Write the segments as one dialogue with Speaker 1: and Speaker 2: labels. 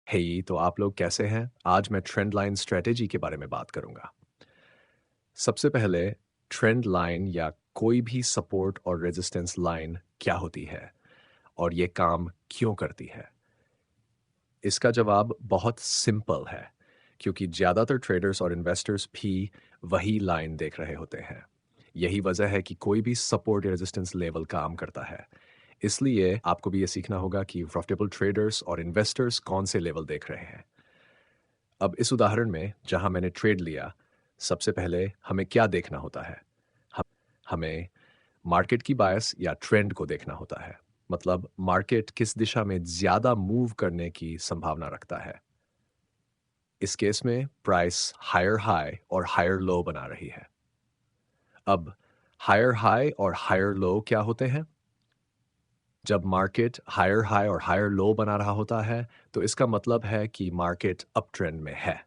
Speaker 1: हे तो आप लोग कैसे हैं? आज मैं ट्रेंड लाइन स्ट्रेटेजी के बारे में बात करूंगा। सबसे पहले ट्रेंड लाइन या कोई भी सपोर्ट और रेजिस्टेंस लाइन क्या होती है और ये काम क्यों करती है? इसका जवाब बहुत सिंपल है क्योंकि ज़्यादातर ट्रेडर्स और इन्वेस्टर्स भी वही लाइन देख रहे होते हैं। यही वजह है कि कोई भी सपोर्ट या रेजिस्टेंस लेवल काम करता है। इसलिए आपको भी ये सीखना होगा कि प्रॉफिटेबल ट्रेडर्स और इन्वेस्टर्स कौन से लेवल देख रहे हैं। अब इस उदाहरण में जहां मैंने ट्रेड लिया, सबसे पहले हमें क्या देखना होता है? हम हमें मार्केट की बायस या ट्रेंड को देखना होता है। मतलब मार्केट किस दिशा में ज़्यादा मूव करने की संभावना रखता है। इस केस में प्राइस हायर हाई और हायर लो बना रही है। अब हायर हाई और हायर लो क्या होते हैं? जब मार्केट हायर हाई और हायर लो बना रहा होता है, तो इसका मतलब है कि मार्केट अप ट्रेंड में है।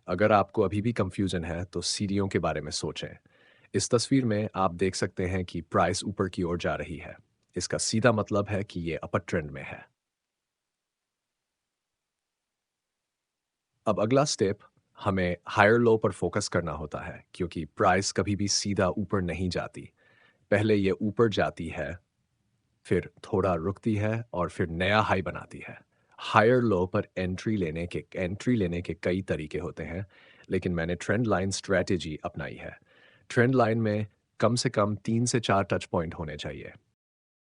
Speaker 1: अगर आपको अभी भी कंफ्यूजन है तो सीढ़ियों के बारे में सोचें। इस तस्वीर में आप देख सकते हैं कि प्राइस ऊपर की ओर जा रही है। इसका सीधा मतलब है कि ये अपर ट्रेंड में है। अब अगला स्टेप, हमें हायर लो पर फोकस करना होता है क्योंकि प्राइस कभी भी सीधा ऊपर नहीं जाती। पहले ये ऊपर जाती है, फिर थोड़ा रुकती है और फिर नया हाई बनाती है। हायर लो पर एंट्री लेने के कई तरीके होते हैं, लेकिन मैंने ट्रेंड लाइन स्ट्रेटेजी अपनाई है। ट्रेंड लाइन में कम से कम 3 से 4 टच पॉइंट होने चाहिए।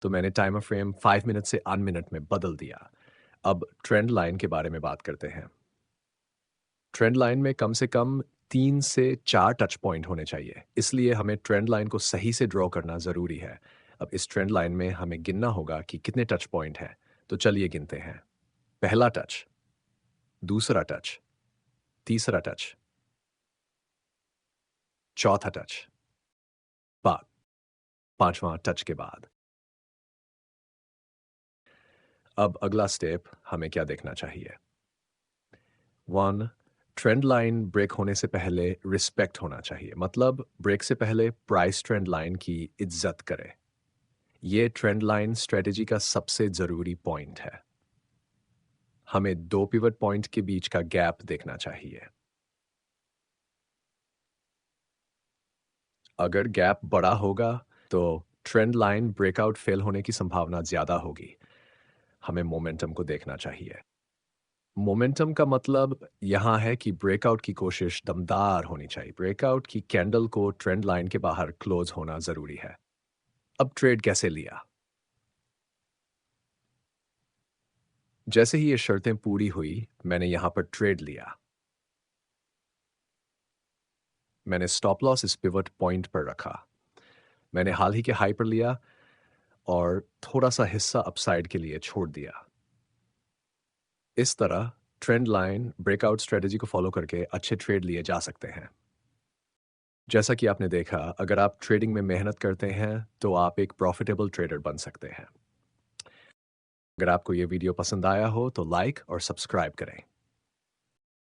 Speaker 1: तो मैंने टाइमर फ्रेम 5 मिनट से 1 मिनट में बदल दिया। अब ट्रेंड लाइन के बारे में बात करते हैं। ट्रेंड लाइन में कम से कम 3 से 4 टच पॉइंट होने चाहिए। इसलिए हमें ट्रेंड लाइन को सही से ड्रॉ करना ज़रूरी है। अब इस ट्रेंड लाइन में हमें गिनना होगा कि कितने टच पॉइंट हैं। तो चलिए गिनते हैं। पहला टच, दूसरा टच, तीसरा टच, चौथा टच, बाद पांचवा टच के बाद। अब अगला स्टेप हमें क्या देखना चाहिए? 1, ट्रेंड लाइन ब्रेक होने से पहले रिस्पेक्ट होना चाहिए। मतलब ब्रेक से पहले प्राइस ट्रेंड लाइन की इज्जत करें। ये ट्रेंड लाइन स्ट्रेटेजी का सबसे ज़रूरी पॉइंट है। हमें 2 पिवट पॉइंट के बीच का गैप देखना चाहिए। अगर गैप बड़ा होगा, तो ट्रेंड लाइन ब्रेकआउट फेल होने की संभावना ज़्यादा होगी। हमें मोमेंटम को देखना चाहिए। मोमेंटम का मतलब यहाँ है कि ब्रेकआउट की कोशिश दमदार होनी चाहिए। ब्रेकआउट की कैंडल को ट्रेंड लाइन के बाहर क्लोज होना ज़रूरी है। अब ट्रेड कैसे लिया? जैसे ही ये शर्तें पूरी हुई, मैंने यहाँ पर ट्रेड लिया। मैंने स्टॉप लॉस इस पिवट पॉइंट पर रखा। मैंने हाल ही के हाई पर लिया और थोड़ा-सा हिस्सा अपसाइड के लिए छोड़ दिया। इस तरह ट्रेंड लाइन ब्रेकआउट स्ट्रेटजी को फॉलो करके अच्छे ट्रेड लिए जा सकते हैं। जैसा कि आपने देखा, अगर आप ट्रेडिंग में मेहनत करते हैं, तो आप एक प्रॉफिटेबल ट्रेडर बन सकते हैं। अगर आपको ये वीडियो पसंद आया हो, तो लाइक और सब्सक्राइब करें।